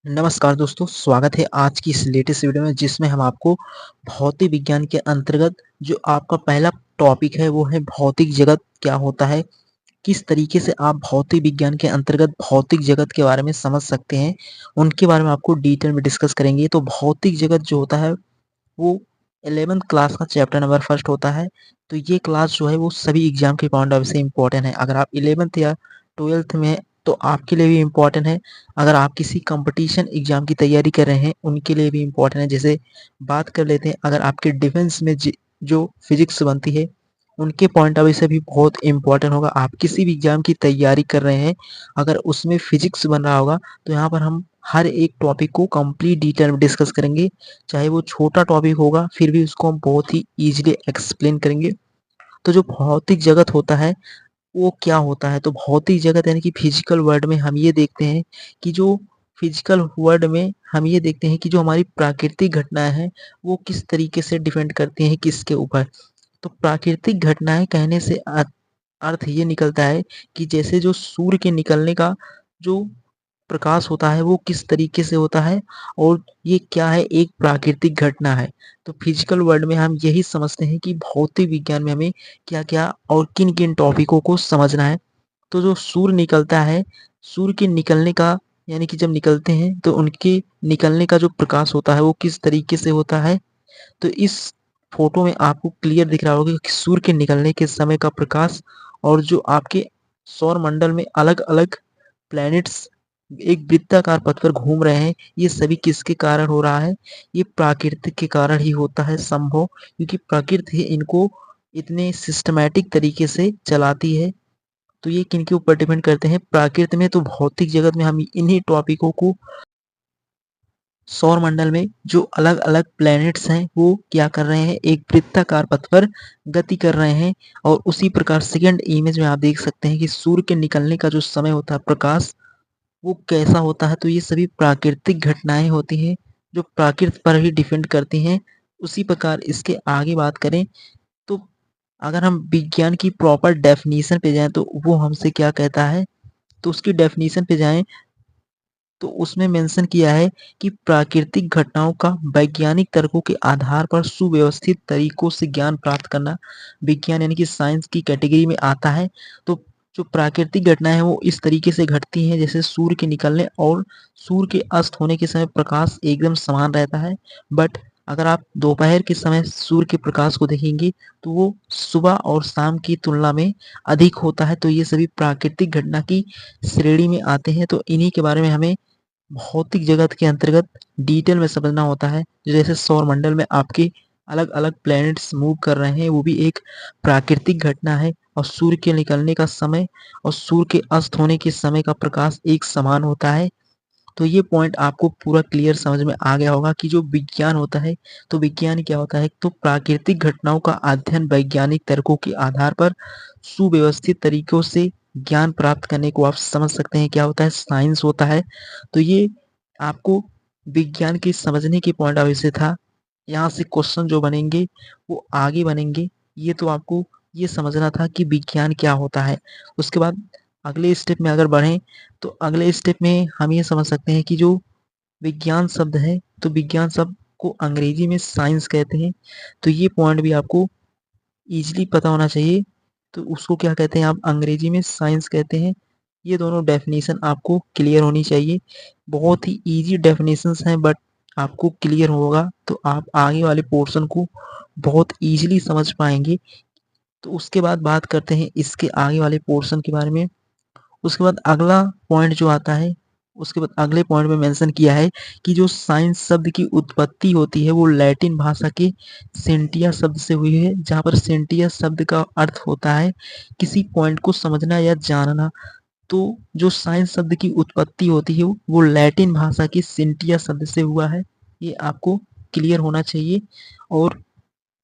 नमस्कार दोस्तों, स्वागत है आज की इस लेटेस्ट वीडियो में जिसमें हम आपको भौतिक विज्ञान के अंतर्गत जो आपका पहला टॉपिक है वो है भौतिक जगत क्या होता है, किस तरीके से आप भौतिक विज्ञान के अंतर्गत भौतिक जगत के बारे में समझ सकते हैं, उनके बारे में आपको डिटेल में डिस्कस करेंगे। तो भौतिक जगत जो होता है वो 11th क्लास का चैप्टर नंबर फर्स्ट होता है। तो ये क्लास जो है वो सभी एग्जाम के पॉइंट ऑफ व्यू से इम्पोर्टेंट है। अगर आप 11th या 12th में हैं तो आपके लिए भी इम्पोर्टेंट है। अगर आप किसी कंपटीशन एग्जाम की तैयारी कर रहे हैं उनके लिए भी इम्पोर्टेंट है। जैसे बात कर लेते हैं, अगर आपके डिफेंस में जो फिजिक्स बनती है उनके पॉइंट ऑफ व्यू से भी बहुत इम्पोर्टेंट होगा। आप किसी भी एग्जाम की तैयारी कर रहे हैं, अगर उसमें फिजिक्स बन रहा होगा तो यहाँ पर हम हर एक टॉपिक को कंप्लीट डिटेल में डिस्कस करेंगे। चाहे वो छोटा टॉपिक होगा फिर भी उसको हम बहुत ही ईजिली एक्सप्लेन करेंगे। तो जो भौतिक जगत होता है वो क्या होता है? तो भौतिक जगत यानी कि फिजिकल वर्ल्ड में हम ये देखते हैं कि जो फिजिकल वर्ल्ड में हम ये देखते हैं कि जो हमारी प्राकृतिक घटनाएं हैं वो किस तरीके से डिपेंड करती हैं किसके ऊपर। तो प्राकृतिक घटनाएं कहने से अर्थ ये निकलता है कि जैसे जो सूर्य के निकलने का जो प्रकाश होता है वो किस तरीके से होता है और ये क्या है, एक प्राकृतिक घटना है। तो फिजिकल वर्ल्ड में हम यही समझते हैं कि भौतिक विज्ञान में हमें क्या-क्या और किन-किन टॉपिकों को समझना है। तो जो सूर्य निकलता है, सूर्य के निकलने का यानी कि जब निकलते हैं तो उनके निकलने का जो प्रकाश होता है वो किस तरीके से होता है। तो इस फोटो में आपको क्लियर दिख रहा होगा कि सूर्य के निकलने के समय का प्रकाश और जो आपके सौर मंडल में अलग-अलग प्लैनेट्स एक वृत्ताकार पथ पर घूम रहे हैं, ये सभी किसके कारण हो रहा है? ये प्रकृति के कारण ही होता है संभव, क्योंकि प्रकृति ही इनको इतने सिस्टमैटिक तरीके से चलाती है। तो ये किनके ऊपर डिपेंड करते हैं? प्रकृति में। तो भौतिक जगत में हम इन्हीं टॉपिकों को सौर मंडल में जो अलग-अलग प्लैनेट्स हैं वो क्या कर रहे हैं, एक वृत्ताकार पथ पर गति कर रहे हैं। और उसी प्रकार सेकंड इमेज में आप देख सकते हैं कि सूर्य के निकलने का जो समय होता है प्रकाश वो कैसा होता है। तो ये सभी प्राकृतिक घटनाएं होती हैं जो प्रकृति पर ही डिपेंड करती हैं। उसी प्रकार इसके आगे बात करें तो अगर हम विज्ञान की प्रॉपर डेफिनेशन पे जाएं तो वो हमसे क्या कहता है, तो उसकी डेफिनेशन पे जाएं तो उसमें मेंशन किया है कि प्राकृतिक घटनाओं का वैज्ञानिक तर्कों के आधार पर सुव्यवस्थित तरीकों से ज्ञान प्राप्त करना विज्ञान यानी कि साइंस की कैटेगरी में आता है। तो जो प्राकृतिक घटनाएं हैं वो इस तरीके से घटती हैं जैसे सूर्य के निकलने और सूर्य के अस्त होने के समय प्रकाश एकदम समान रहता है। बट अगर आप दोपहर के समय सूर्य के प्रकाश को देखेंगे तो वो सुबह और शाम की तुलना में अधिक होता है। तो ये सभी प्राकृतिक घटना की श्रेणी में आते हैं। तो इन्हीं के बारे में हमें भौतिक जगत के अंतर्गत डिटेल में समझना होता है। जैसे सौर मंडल में आपके अलग-अलग प्लैनेट्स मूव कर रहे हैं वो भी एक प्राकृतिक घटना है। और सूर्य के निकलने का समय और सूर्य के अस्त होने के समय का प्रकाश एक समान होता है। तो ये पॉइंट आपको पूरा क्लियर समझ में आ गया होगा कि जो विज्ञान होता है, तो विज्ञान क्या होता है, तो प्राकृतिक घटनाओं का अध्ययन वैज्ञानिक तर्कों के आधार पर सुव्यवस्थित तरीकों से ज्ञान प्राप्त करने को आप समझ सकते हैं क्या होता है, साइंस होता है। तो ये आपको विज्ञान की समझने के पॉइंट ऑफ व्यू से था। यहाँ से क्वेश्चन जो बनेंगे वो आगे बनेंगे। ये तो आपको ये समझना था कि विज्ञान क्या होता है। उसके बाद अगले स्टेप में अगर बढ़ें तो अगले स्टेप में हम ये समझ सकते हैं कि जो विज्ञान शब्द है तो विज्ञान शब्द को अंग्रेजी में साइंस कहते हैं। तो ये पॉइंट भी आपको ईज़िली पता होना चाहिए। तो उसको क्या कहते हैं, आप अंग्रेजी में साइंस कहते हैं। ये दोनों डेफिनेशन आपको क्लियर होनी चाहिए। बहुत ही ईज़ी डेफिनेशंस हैं बट आपको क्लियर होगा तो आप आगे वाले पोर्शन को बहुत ईज़िली समझ पाएँगे। तो उसके बाद बात करते हैं इसके आगे वाले पोर्शन के बारे में। उसके बाद अगला पॉइंट जो आता है, उसके बाद अगले पॉइंट में मेंशन किया है कि जो साइंस शब्द की उत्पत्ति होती है वो लैटिन भाषा के सेंटिया शब्द से हुई है, जहाँ पर सेंटिया शब्द का अर्थ होता है किसी पॉइंट को समझना या जानना। तो जो साइंस शब्द की उत्पत्ति होती है वो लैटिन भाषा की सेंटिया शब्द से हुआ है। ये आपको क्लियर होना चाहिए। और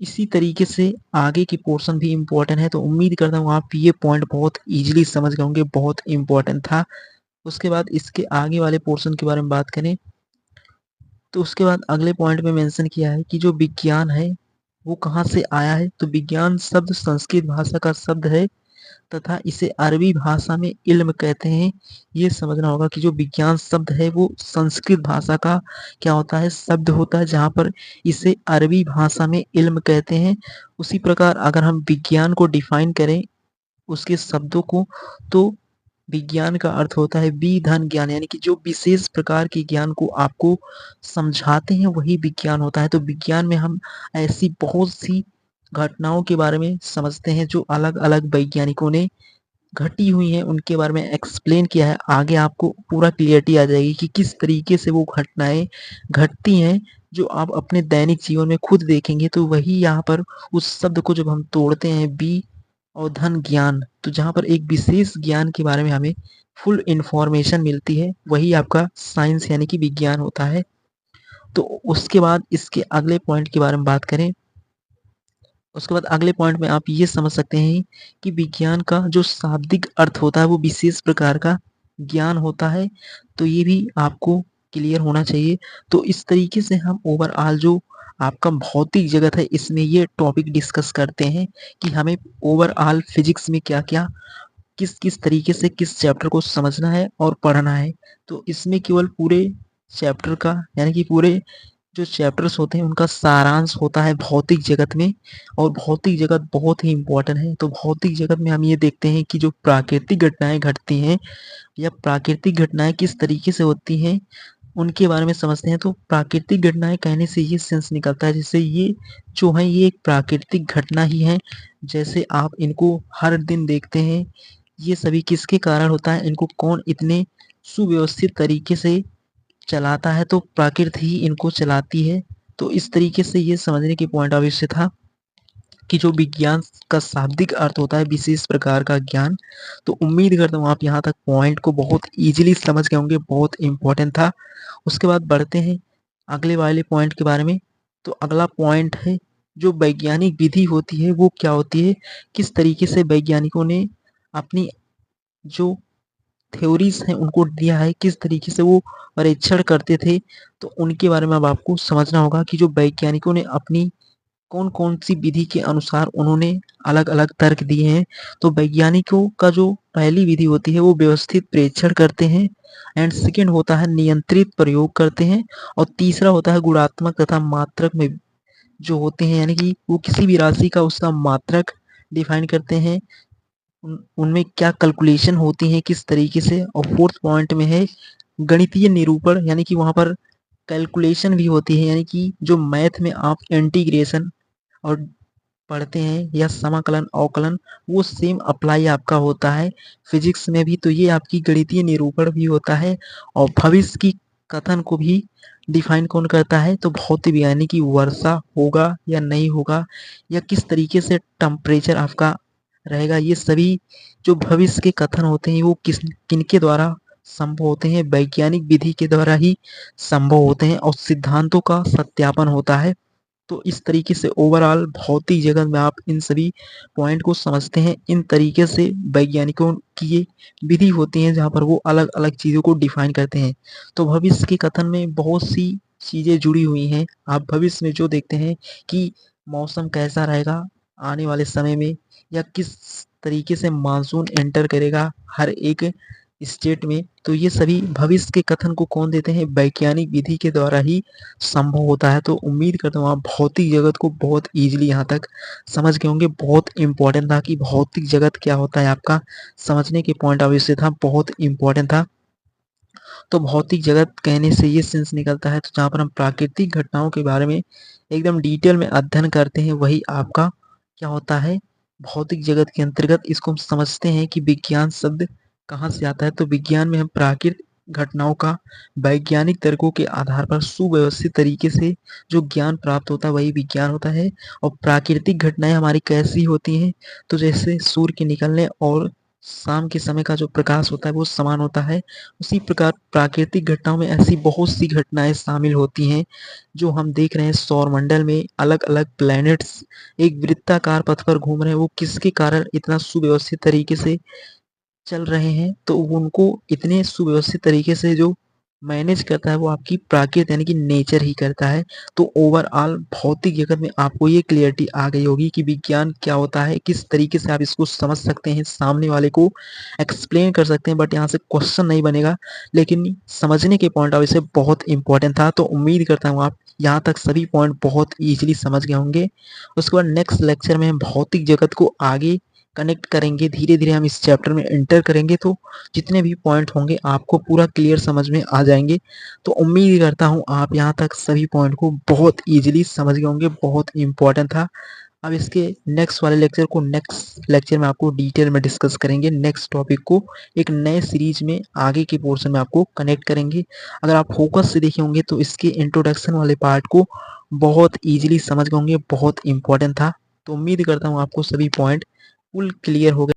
इसी तरीके से आगे की पोर्शन भी इम्पोर्टेंट है। तो उम्मीद करता हूँ आप ये पॉइंट बहुत ईज़िली समझ गए होंगे, बहुत इम्पोर्टेंट था। उसके बाद इसके आगे वाले पोर्शन के बारे में बात करें, तो उसके बाद अगले पॉइंट में मेंशन किया है कि जो विज्ञान है, वो कहाँ से आया है। तो विज्ञान शब्द संस्कृत भाषा का शब्द है तथा इसे अरबी भाषा में इल्म कहते हैं। ये समझना होगा कि जो विज्ञान शब्द है वो संस्कृत भाषा का क्या होता है, शब्द होता है, जहाँ पर इसे अरबी भाषा में इल्म कहते हैं। उसी प्रकार अगर हम विज्ञान को डिफाइन करें उसके शब्दों को, तो विज्ञान का अर्थ होता है विधन ज्ञान, यानी कि जो विशेष प्रकार के ज्ञान को आपको समझाते हैं वही विज्ञान होता है। तो विज्ञान में हम ऐसी बहुत सी घटनाओं के बारे में समझते हैं जो अलग अलग वैज्ञानिकों ने घटी हुई हैं, उनके बारे में एक्सप्लेन किया है। आगे आपको पूरा क्लियरिटी आ जाएगी कि किस तरीके से वो घटनाएं घटती हैं, जो आप अपने दैनिक जीवन में खुद देखेंगे। तो वही यहाँ पर उस शब्द को जब हम तोड़ते हैं बी और धन ज्ञान, तो जहाँ पर एक विशेष ज्ञान के बारे में हमें फुल इंफॉर्मेशन मिलती है, वही आपका साइंस यानी कि विज्ञान होता है। तो उसके बाद इसके अगले पॉइंट के बारे में बात करें, उसके बाद अगले पॉइंट में आप ये समझ सकते हैं कि विज्ञान का जो शाब्दिक अर्थ होता है वो विशेष प्रकार का ज्ञान होता है। तो ये भी आपको क्लियर होना चाहिए। तो इस तरीके से हम ओवरऑल जो आपका भौतिक जगत है इसमें ये टॉपिक डिस्कस करते हैं कि हमें ओवरऑल फिजिक्स में क्या क्या किस किस तरीके से किस चैप्टर को समझना है और पढ़ना है। तो इसमें केवल पूरे चैप्टर का यानी कि पूरे जो चैप्टर्स होते हैं उनका सारांश होता है भौतिक जगत में। और भौतिक जगत बहुत ही इम्पोर्टेंट है। तो भौतिक जगत में हम ये देखते हैं कि जो प्राकृतिक घटनाएं घटती हैं या प्राकृतिक घटनाएं किस तरीके से होती हैं उनके बारे में समझते हैं। तो प्राकृतिक घटनाएं कहने से ये सेंस निकलता है जैसे ये जो है ये एक प्राकृतिक घटना ही है। जैसे आप इनको हर दिन देखते हैं, ये सभी किसके कारण होता है, इनको कौन इतने सुव्यवस्थित तरीके से चलाता है, तो प्रकृति ही इनको चलाती है। तो इस तरीके से ये समझने की पॉइंट ऑफ व्यू से था कि जो विज्ञान का शाब्दिक अर्थ होता है विशेष प्रकार का ज्ञान। तो उम्मीद करता हूँ आप यहाँ तक पॉइंट को बहुत इजीली समझ गए होंगे, बहुत इंपॉर्टेंट था। उसके बाद बढ़ते हैं अगले वाले पॉइंट के बारे में। तो अगला पॉइंट है जो वैज्ञानिक विधि होती है वो क्या होती है, किस तरीके से वैज्ञानिकों ने अपनी जो थ्योरीज हैं उनको दिया है, किस तरीके से वो परीक्षण करते थे। तो उनके बारे में अब आपको समझना होगा कि जो वैज्ञानिकों ने अपनी कौन कौन सी विधि के अनुसार उन्होंने अलग अलग तर्क दिए हैं। तो वैज्ञानिकों का जो पहली विधि होती है वो व्यवस्थित प्रेक्षण करते हैं, एंड सेकेंड होता है नियंत्रित प्रयोग करते हैं, और तीसरा होता है गुणात्मक तथा मात्रक में जो होते हैं, यानी कि वो किसी भी राशि का उसका मात्रक डिफाइन करते हैं, उनमें क्या कैलकुलेशन होती है किस तरीके से। और फोर्थ पॉइंट में है गणितीय निरूपण, यानी कि वहाँ पर कैलकुलेशन भी होती है, यानी कि जो मैथ में आप इंटीग्रेशन और पढ़ते हैं या समाकलन अवकलन वो सेम अप्लाई आपका होता है फिजिक्स में भी। तो ये आपकी गणितीय निरूपण भी होता है। और भविष्य की कथन को भी डिफाइन कौन करता है, तो भौतिक यानी कि वर्षा होगा या नहीं होगा, या किस तरीके से टेम्परेचर आपका रहेगा, ये सभी जो भविष्य के कथन होते हैं वो किनके द्वारा संभव होते हैं, वैज्ञानिक विधि के द्वारा ही संभव होते हैं, और सिद्धांतों का सत्यापन होता है। तो इस तरीके से ओवरऑल भौतिक जगत में आप इन सभी पॉइंट को समझते हैं। इन तरीके से वैज्ञानिकों की ये विधि होती है जहाँ पर वो अलग अलग चीज़ों को डिफाइन करते हैं। तो भविष्य के कथन में बहुत सी चीज़ें जुड़ी हुई हैं। आप भविष्य में जो देखते हैं कि मौसम कैसा रहेगा आने वाले समय में, या किस तरीके से मानसून एंटर करेगा हर एक स्टेट में, तो ये सभी भविष्य के कथन को कौन देते हैं, वैज्ञानिक विधि के द्वारा ही संभव होता है। तो उम्मीद करता हूँ आप भौतिक जगत को बहुत ईजिली यहाँ तक समझ गए होंगे। बहुत इंपॉर्टेंट था कि भौतिक जगत क्या होता है, आपका समझने के पॉइंट ऑफ व्यू से था, बहुत इंपॉर्टेंट था। तो भौतिक जगत कहने से ये सेंस निकलता है, तो जहाँ पर हम प्राकृतिक घटनाओं के बारे में एकदम डिटेल में अध्ययन करते हैं वही आपका क्या होता है भौतिक जगत के अंतर्गत। इसको हम समझते हैं कि विज्ञान शब्द कहाँ से आता है। तो विज्ञान में हम प्राकृतिक घटनाओं का वैज्ञानिक तर्कों के आधार पर सुव्यवस्थित तरीके से जो ज्ञान प्राप्त होता है वही विज्ञान होता है। और प्राकृतिक घटनाएं हमारी कैसी होती हैं, तो जैसे सूर्य के निकलने और शाम के समय का जो प्रकाश होता है वो समान होता है। उसी प्रकार प्राकृतिक घटनाओं में ऐसी बहुत सी घटनाएं शामिल होती हैं जो हम देख रहे हैं सौरमंडल में अलग अलग प्लैनेट्स एक वृत्ताकार पथ पर घूम रहे हैं, वो किसके कारण इतना सुव्यवस्थित तरीके से चल रहे हैं। तो उनको इतने सुव्यवस्थित तरीके से जो मैनेज करता है वो आपकी प्रकृति यानी कि नेचर ही करता है। तो ओवरऑल भौतिक जगत में आपको ये क्लियरिटी आ गई होगी कि विज्ञान क्या होता है, किस तरीके से आप इसको समझ सकते हैं, सामने वाले को एक्सप्लेन कर सकते हैं। बट यहाँ से क्वेश्चन नहीं बनेगा, लेकिन समझने के पॉइंट ऑफ व्यू से बहुत इंपॉर्टेंट था। तो उम्मीद करता हूँ आप यहाँ तक सभी पॉइंट बहुत ईजिली समझ गए होंगे। उसके बाद नेक्स्ट लेक्चर में हम भौतिक जगत को आगे कनेक्ट करेंगे, धीरे धीरे हम इस चैप्टर में एंटर करेंगे, तो जितने भी पॉइंट होंगे आपको पूरा क्लियर समझ में आ जाएंगे। तो उम्मीद करता हूँ आप यहाँ तक सभी पॉइंट को बहुत ईजिली समझ गए होंगे, बहुत इंपॉर्टेंट था। अब इसके नेक्स्ट वाले लेक्चर को नेक्स्ट लेक्चर में आपको डिटेल में डिस्कस करेंगे। नेक्स्ट टॉपिक को एक नए सीरीज में आगे के पोर्शन में आपको कनेक्ट करेंगे। अगर आप फोकस से देखे होंगे तो इसके इंट्रोडक्शन वाले पार्ट को बहुत ईजिली समझ गए होंगे, बहुत इंपॉर्टेंट था। तो उम्मीद करता हूँ आपको सभी पॉइंट फुल क्लियर हो गए।